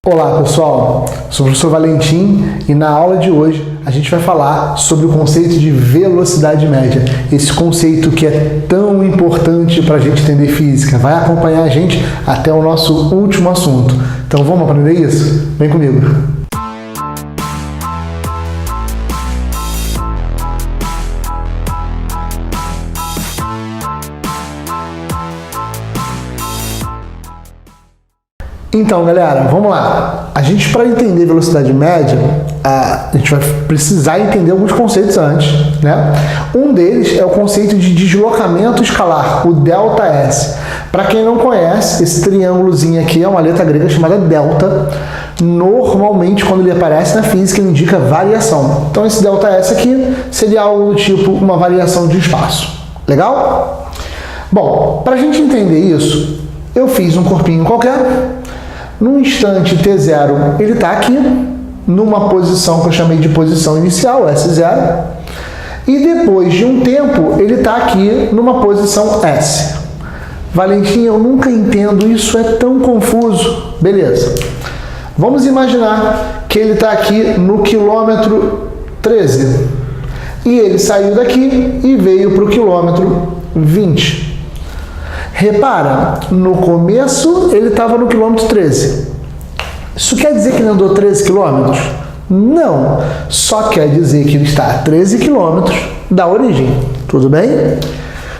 Olá pessoal, sou o professor Valentim e na aula de hoje a gente vai falar sobre o conceito de velocidade média, esse conceito que é tão importante para a gente entender física. Vai acompanhar a gente até o nosso último assunto. Então vamos aprender isso? Vem comigo! Então, galera, vamos lá. A gente, para entender velocidade média, a gente vai precisar entender alguns conceitos antes, né? Um deles é o conceito de deslocamento escalar, o ΔS. Para quem não conhece, esse triângulozinho aqui é uma letra grega chamada delta. Normalmente, quando ele aparece na física, ele indica variação. Então, esse ΔS aqui seria algo do tipo uma variação de espaço. Legal? Bom, para a gente entender isso, eu fiz um corpinho qualquer. No instante t0, ele está aqui, numa posição que eu chamei de posição inicial, S0. E depois de um tempo, ele está aqui numa posição S. Valentim, eu nunca entendo, isso é tão confuso. Beleza. Vamos imaginar que ele está aqui no quilômetro 13. E ele saiu daqui e veio para o quilômetro 20. Repara, no começo ele estava no quilômetro 13. Isso quer dizer que ele andou 13 quilômetros? Não, só quer dizer que ele está a 13 quilômetros da origem. Tudo bem?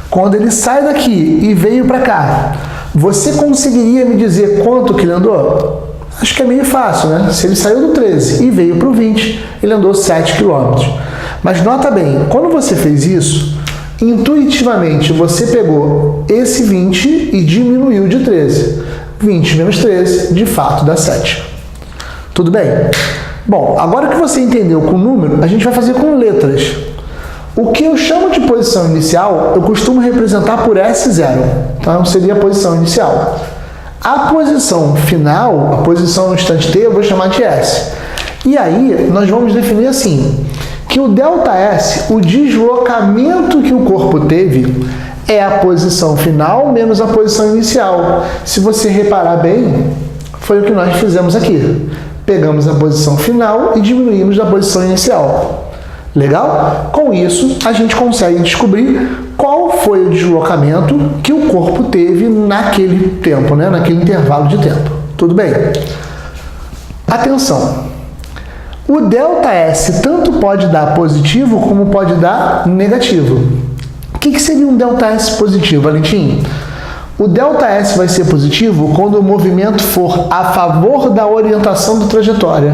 Quando ele sai daqui e veio para cá, você conseguiria me dizer quanto que ele andou? Acho que é meio fácil, né? Se ele saiu do 13 e veio para o 20, ele andou 7 quilômetros. Mas nota bem, quando você fez isso, intuitivamente, você pegou esse 20 e diminuiu de 13. 20 menos 13, de fato, dá 7. Tudo bem? Bom, agora que você entendeu com o número, a gente vai fazer com letras. O que eu chamo de posição inicial, eu costumo representar por S0. Então, seria a posição inicial. A posição final, a posição no instante t, eu vou chamar de S. E aí, nós vamos definir assim, que o ΔS, o deslocamento que o corpo teve, é a posição final menos a posição inicial. Se você reparar bem, foi o que nós fizemos aqui. Pegamos a posição final e diminuímos da posição inicial. Legal? Com isso, a gente consegue descobrir qual foi o deslocamento que o corpo teve naquele tempo, né? Naquele intervalo de tempo. Tudo bem? Atenção! O ΔS tanto pode dar positivo como pode dar negativo. O que seria um ΔS positivo, Valentim? O ΔS vai ser positivo quando o movimento for a favor da orientação da trajetória.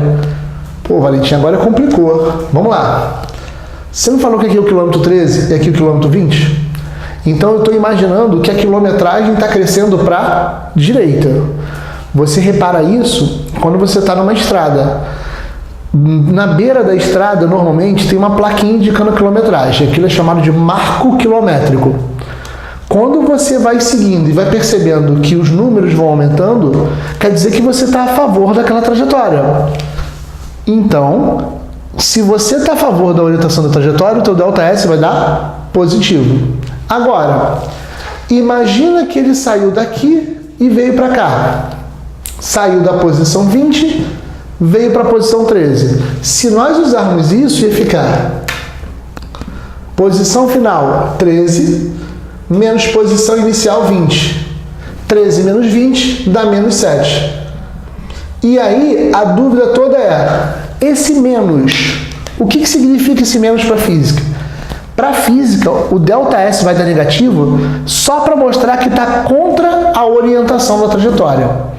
Pô, Valentim, agora complicou. Vamos lá. Você não falou que aqui é o quilômetro 13 e aqui o quilômetro 20? Então eu estou imaginando que a quilometragem está crescendo para a direita. Você repara isso quando você está numa estrada. Na beira da estrada, normalmente, tem uma plaquinha indicando a quilometragem. Aquilo é chamado de marco quilométrico. Quando você vai seguindo e vai percebendo que os números vão aumentando, quer dizer que você está a favor daquela trajetória. Então, se você está a favor da orientação da trajetória, o teu ΔS vai dar positivo. Agora, imagina que ele saiu daqui e veio para cá. Saiu da posição 20... veio para a posição 13. Se nós usarmos isso, ia ficar posição final 13 menos posição inicial 20. 13 menos 20 dá menos 7. E aí, a dúvida toda é, esse menos, o que significa esse menos para a física? Para a física, o ΔS vai dar negativo só para mostrar que está contra a orientação da trajetória.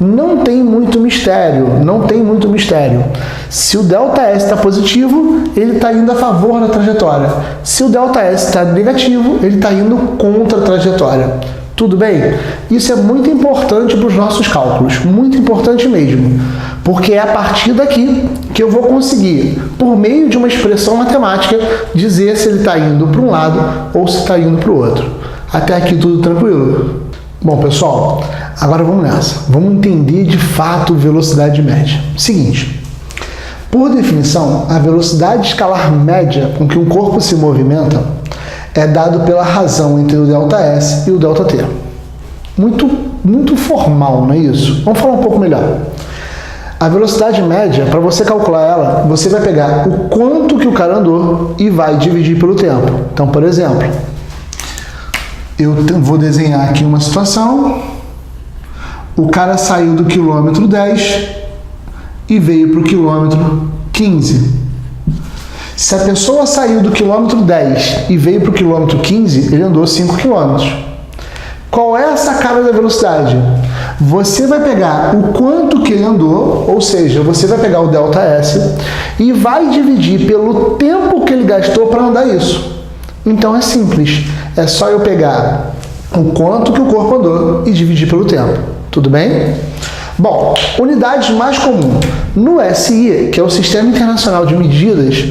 Não tem muito mistério, não tem muito mistério. Se o ΔS está positivo, ele está indo a favor da trajetória. Se o ΔS está negativo, ele está indo contra a trajetória. Tudo bem? Isso é muito importante para os nossos cálculos, muito importante mesmo. Porque é a partir daqui que eu vou conseguir, por meio de uma expressão matemática, dizer se ele está indo para um lado ou se está indo para o outro. Até aqui tudo tranquilo? Bom, pessoal, agora vamos nessa. Vamos entender de fato velocidade média. Seguinte, por definição, a velocidade escalar média com que um corpo se movimenta é dado pela razão entre o ΔS e o ΔT. Muito formal, não é isso? Vamos falar um pouco melhor. A velocidade média, para você calcular ela, você vai pegar o quanto que o cara andou e vai dividir pelo tempo. Então, por exemplo, eu vou desenhar aqui uma situação. O cara saiu do quilômetro 10 e veio para o quilômetro 15. Se a pessoa saiu do quilômetro 10 e veio para o quilômetro 15, ele andou 5 quilômetros. Qual é a sacada da velocidade? Você vai pegar o quanto que ele andou, ou seja, você vai pegar o ΔS e vai dividir pelo tempo que ele gastou para andar isso. Então é simples, é só eu pegar o quanto que o corpo andou e dividir pelo tempo. Tudo bem? Bom, unidades mais comuns. No SI, que é o Sistema Internacional de Medidas,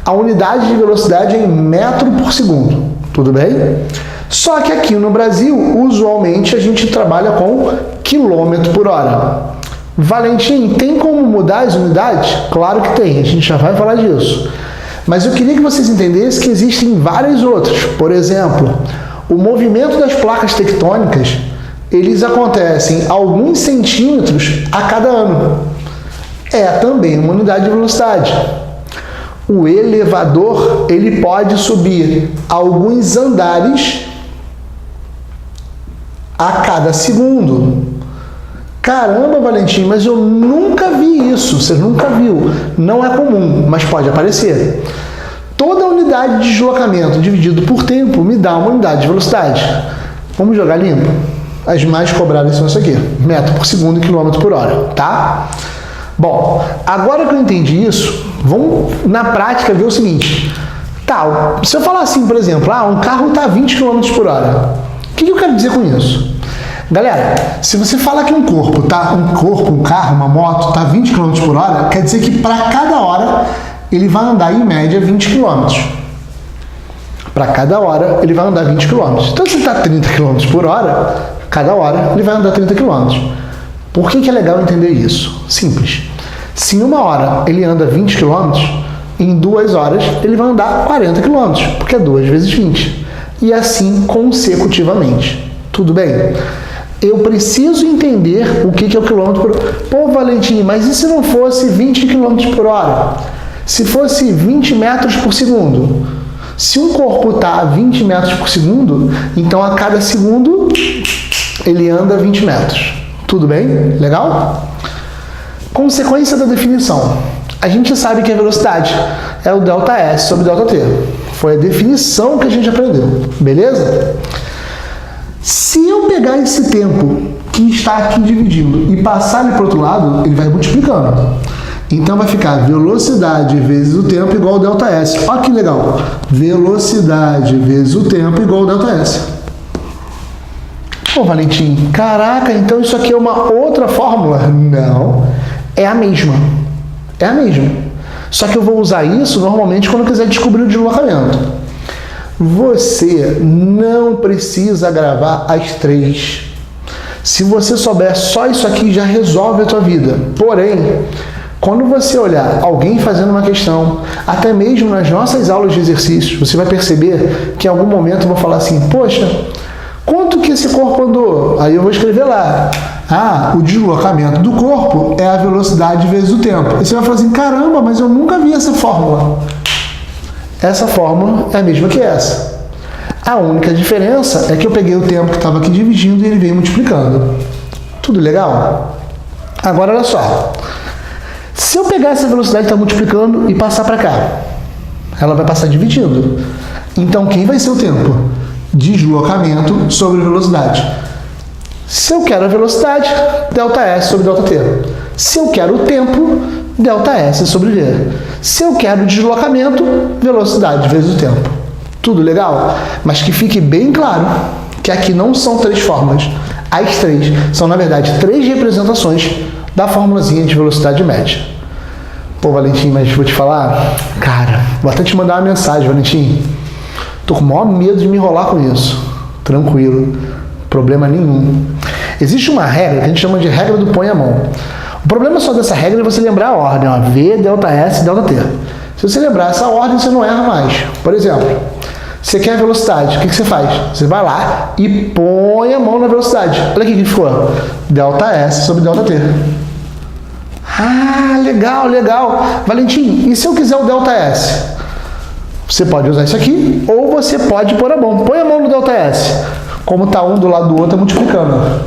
a unidade de velocidade é em metro por segundo. Tudo bem? Só que aqui no Brasil, usualmente, a gente trabalha com quilômetro por hora. Valentim, tem como mudar as unidades? Claro que tem, a gente já vai falar disso. Mas eu queria que vocês entendessem que existem várias outras. Por exemplo, o movimento das placas tectônicas, eles acontecem alguns centímetros a cada ano. É também uma unidade de velocidade. O elevador, ele pode subir alguns andares a cada segundo. Caramba, Valentim, mas eu nunca vi isso. Você nunca viu. Não é comum, mas pode aparecer. Toda unidade de deslocamento dividido por tempo me dá uma unidade de velocidade. Vamos jogar limpo? As mais cobradas são isso aqui. Metro por segundo e quilômetro por hora, tá? Bom, agora que eu entendi isso, vamos na prática ver o seguinte. Tá, se eu falar assim, por exemplo, um carro está a 20 km por hora. O que eu quero dizer com isso? Galera, se você fala que um carro, uma moto, está a 20 km por hora, quer dizer que para cada hora ele vai andar em média 20 km. Para cada hora ele vai andar 20 km. Então, se ele está a 30 km por hora, cada hora ele vai andar 30 km. Por que é legal entender isso? Simples. Se em uma hora ele anda 20 km, em 2 horas ele vai andar 40 km, porque é 2 vezes 20. E assim consecutivamente. Tudo bem? Eu preciso entender o que é o quilômetro por hora. Pô, Valentim, mas e se não fosse 20 km por hora? Se fosse 20 metros por segundo? Se um corpo está a 20 metros por segundo, então a cada segundo ele anda 20 metros. Tudo bem? Legal? Consequência da definição. A gente sabe que a velocidade é o ΔS sobre ΔT. Foi a definição que a gente aprendeu. Beleza? Se eu pegar esse tempo que está aqui dividindo e passar ele para o outro lado, ele vai multiplicando. Então vai ficar velocidade vezes o tempo igual ao ΔS. Olha que legal. Velocidade vezes o tempo igual ao ΔS. Pô, Valentim, caraca, então isso aqui é uma outra fórmula? Não, é a mesma. É a mesma. Só que eu vou usar isso normalmente quando eu quiser descobrir o deslocamento. Você não precisa gravar as 3. Se você souber só isso aqui, já resolve a tua vida. Porém, quando você olhar alguém fazendo uma questão, até mesmo nas nossas aulas de exercícios, você vai perceber que em algum momento eu vou falar assim, poxa, quanto que esse corpo andou? Aí eu vou escrever lá, o deslocamento do corpo é a velocidade vezes o tempo. E você vai falar assim, caramba, mas eu nunca vi essa fórmula. Essa fórmula é a mesma que essa. A única diferença é que eu peguei o tempo que estava aqui dividindo e ele veio multiplicando. Tudo legal? Agora olha só. Se eu pegar essa velocidade que está multiplicando e passar para cá, ela vai passar dividindo. Então quem vai ser o tempo? Deslocamento sobre velocidade. Se eu quero a velocidade, ΔS sobre ΔT. Se eu quero o tempo, ΔS sobre V. Se eu quero deslocamento, velocidade vezes o tempo. Tudo legal? Mas que fique bem claro que aqui não são 3 fórmulas. As 3 são, na verdade, 3 representações da formulazinha de velocidade média. Pô, Valentim, mas vou te falar, cara, vou até te mandar uma mensagem, Valentim. Tô com o maior medo de me enrolar com isso. Tranquilo, problema nenhum. Existe uma regra que a gente chama de regra do põe a mão. O problema só dessa regra é você lembrar a ordem, ó, V, ΔS, ΔT. Se você lembrar essa ordem, você não erra mais. Por exemplo, você quer a velocidade, o que você faz? Você vai lá e põe a mão na velocidade. Olha aqui que ficou, ΔS sobre ΔT. Ah, legal, legal. Valentim, e se eu quiser o ΔS? Você pode usar isso aqui, ou você pode pôr a mão. Põe a mão no ΔS. Como está um do lado do outro, multiplicando.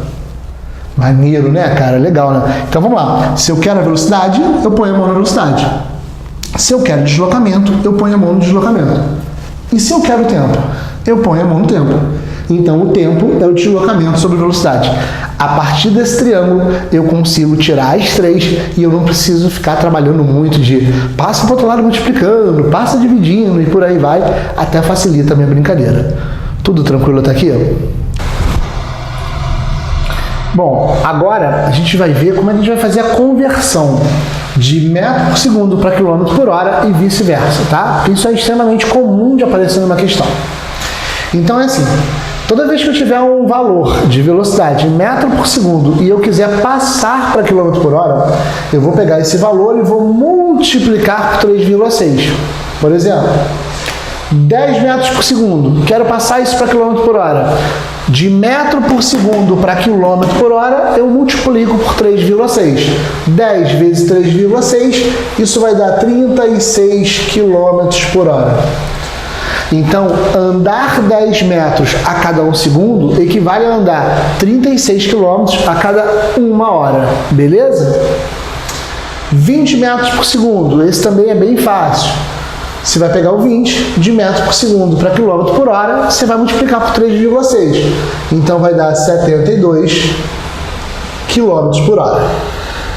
Maneiro, né, cara? Legal, né? Então, vamos lá. Se eu quero a velocidade, eu ponho a mão na velocidade. Se eu quero deslocamento, eu ponho a mão no deslocamento. E se eu quero o tempo? Eu ponho a mão no tempo. Então, o tempo é o deslocamento sobre velocidade. A partir desse triângulo, eu consigo tirar as três e eu não preciso ficar trabalhando muito de passa para o outro lado multiplicando, passa dividindo e por aí vai, até facilita a minha brincadeira. Tudo tranquilo até aqui? Bom, agora a gente vai ver como a gente vai fazer a conversão de metro por segundo para quilômetro por hora e vice-versa, tá? Isso é extremamente comum de aparecer numa questão. Então é assim, toda vez que eu tiver um valor de velocidade em metro por segundo e eu quiser passar para quilômetro por hora, eu vou pegar esse valor e vou multiplicar por 3,6. Por exemplo, 10 metros por segundo, quero passar isso para quilômetro por hora. De metro por segundo para quilômetro por hora, eu multiplico por 3,6. 10 vezes 3,6, isso vai dar 36 quilômetros por hora. Então, andar 10 metros a cada 1 segundo equivale a andar 36 quilômetros a cada 1 hora, beleza? 20 metros por segundo, esse também é bem fácil. Você vai pegar o 20 de metro por segundo para quilômetro por hora, você vai multiplicar por 3,6. Então, vai dar 72 quilômetros por hora.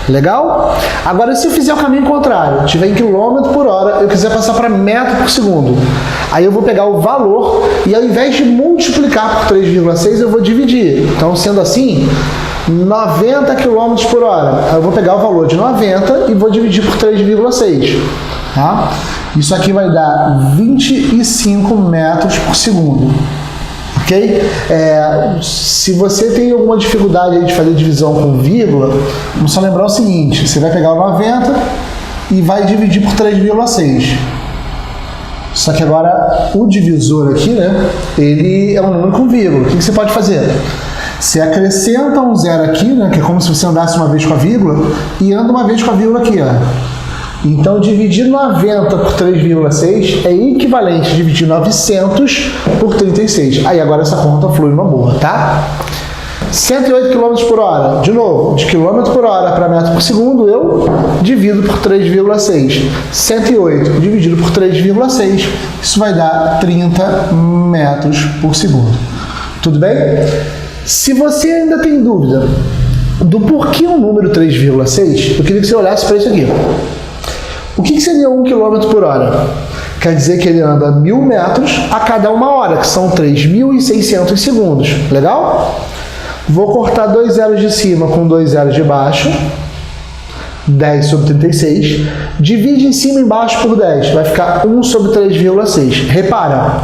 Legal? Agora, se eu fizer o caminho contrário, tiver em quilômetro por hora, eu quiser passar para metro por segundo, aí eu vou pegar o valor e ao invés de multiplicar por 3,6, eu vou dividir. Então, sendo assim, 90 km por hora. Eu vou pegar o valor de 90 e vou dividir por 3,6. Tá? Isso aqui vai dar 25 metros por segundo. Ok? Se você tem alguma dificuldade aí de fazer divisão com vírgula, vamos só lembrar o seguinte, você vai pegar o 90 e vai dividir por 3,6. Só que agora o divisor aqui, né, ele é um número com vírgula. O que você pode fazer? Você acrescenta um zero aqui, né, que é como se você andasse uma vez com a vírgula, e anda uma vez com a vírgula aqui, ó. Então, dividir 90 por 3,6 é equivalente a dividir 900 por 36. Aí, agora essa conta flui uma boa, tá? 108 km por hora. De novo, de quilômetro por hora para metro por segundo, eu divido por 3,6. 108 dividido por 3,6, isso vai dar 30 metros por segundo. Tudo bem? Se você ainda tem dúvida do porquê o número 3,6, eu queria que você olhasse para isso aqui. O que seria 1 km por hora? Quer dizer que ele anda 1.000 metros a cada 1 hora, que são 3.600 segundos. Legal? Vou cortar 2 zeros de cima com 2 zeros de baixo. 10 sobre 36. Divide em cima e embaixo por 10. Vai ficar 1 sobre 3,6. Repara,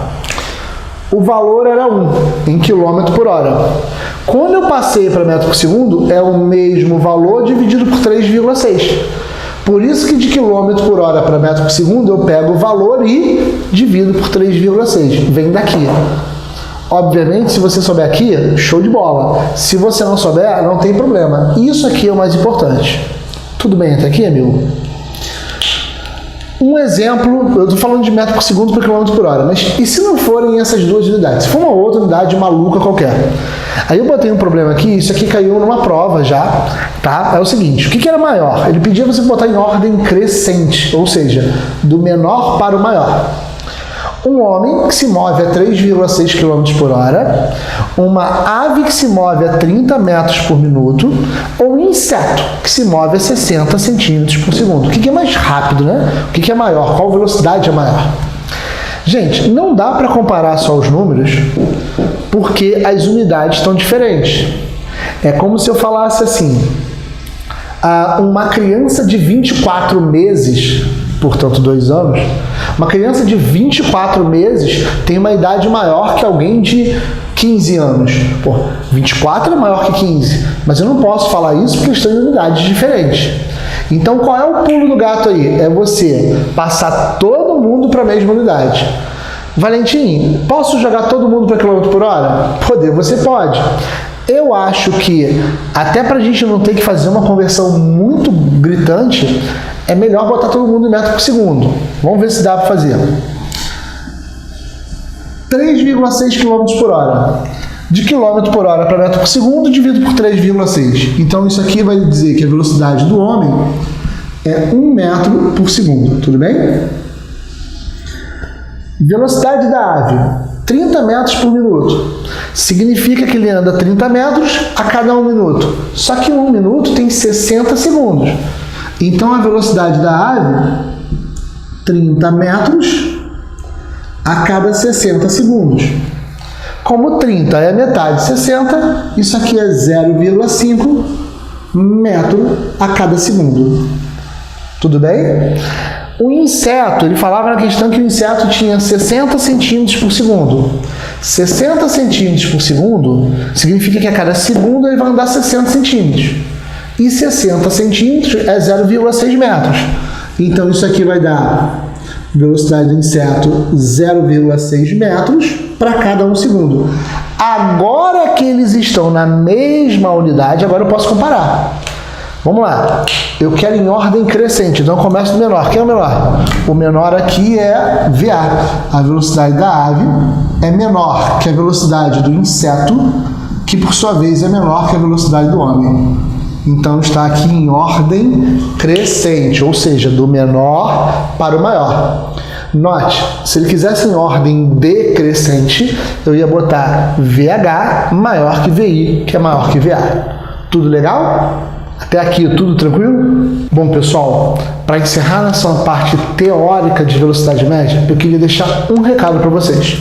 o valor era 1 em quilômetro por hora. Quando eu passei para metro por segundo, é o mesmo valor dividido por 3,6. Por isso que de quilômetro por hora para metro por segundo, eu pego o valor e divido por 3,6. Vem daqui. Obviamente, se você souber aqui, show de bola. Se você não souber, não tem problema. Isso aqui é o mais importante. Tudo bem até aqui, amigo? Um exemplo, eu estou falando de metro por segundo para quilômetro por hora, mas e se não forem essas duas unidades? Se for uma outra unidade maluca qualquer? Aí eu botei um problema aqui, isso aqui caiu numa prova já, tá? É o seguinte, o que era maior? Ele pedia você botar em ordem crescente, ou seja, do menor para o maior. Um homem que se move a 3,6 km por hora, uma ave que se move a 30 metros por minuto, ou um inseto que se move a 60 centímetros por segundo. O que é mais rápido, né? O que é maior? Qual velocidade é maior? Gente, não dá para comparar só os números, porque as unidades estão diferentes. É como se eu falasse assim, uma criança de 24 meses, portanto 2 anos, uma criança de 24 meses tem uma idade maior que alguém de 15 anos. Pô, 24 é maior que 15, mas eu não posso falar isso porque estão em unidades diferentes. Então, qual é o pulo do gato aí? É você passar todo mundo para a mesma unidade. Valentim, posso jogar todo mundo para quilômetro por hora? Poder, você pode. Eu acho que, até para a gente não ter que fazer uma conversão muito gritante, é melhor botar todo mundo em metro por segundo. Vamos ver se dá para fazer. 3,6 km por hora. De quilômetro por hora para metro por segundo, divido por 3,6. Então, isso aqui vai dizer que a velocidade do homem é 1 metro por segundo. Tudo bem? Velocidade da ave, 30 metros por minuto. Significa que ele anda 30 metros a cada 1 minuto. Só que 1 minuto tem 60 segundos. Então, a velocidade da ave, 30 metros a cada 60 segundos. Como 30 é metade de 60, isso aqui é 0,5 metro a cada segundo. Tudo bem? O inseto, ele falava na questão que o inseto tinha 60 centímetros por segundo. 60 centímetros por segundo significa que a cada segundo ele vai andar 60 centímetros. E 60 centímetros é 0,6 metros. Então, isso aqui vai dar velocidade do inseto 0,6 metros para cada 1 segundo. Agora que eles estão na mesma unidade, agora eu posso comparar. Vamos lá. Eu quero em ordem crescente, então eu começo do menor. Quem é o menor? O menor aqui é VA. A velocidade da ave é menor que a velocidade do inseto, que por sua vez é menor que a velocidade do homem. Então está aqui em ordem crescente, ou seja, do menor para o maior. Note, se ele quisesse em ordem decrescente, eu ia botar VH maior que VI, que é maior que VA. Tudo legal? Até aqui, tudo tranquilo? Bom, pessoal, para encerrar nessa parte teórica de velocidade média, eu queria deixar um recado para vocês.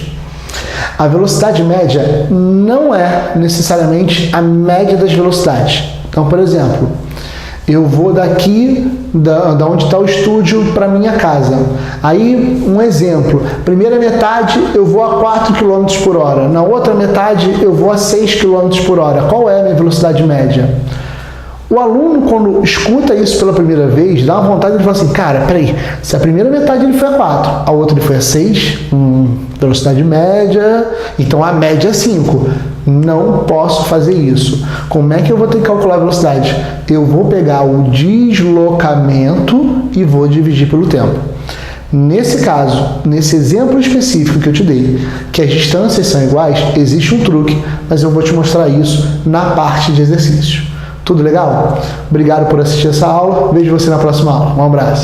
A velocidade média não é necessariamente a média das velocidades. Então, por exemplo, eu vou daqui, da onde está o estúdio, para minha casa. Aí, um exemplo. Primeira metade, eu vou a 4 km por hora. Na outra metade, eu vou a 6 km por hora. Qual é a minha velocidade média? O aluno, quando escuta isso pela primeira vez, dá uma vontade de falar assim, cara, peraí, se a primeira metade ele foi a 4, a outra ele foi a 6, velocidade média, então a média é 5. Não posso fazer isso. Como é que eu vou ter que calcular a velocidade? Eu vou pegar o deslocamento e vou dividir pelo tempo. Nesse caso, nesse exemplo específico que eu te dei, que as distâncias são iguais, existe um truque, mas eu vou te mostrar isso na parte de exercícios. Tudo legal? Obrigado por assistir essa aula. Vejo você na próxima aula. Um abraço.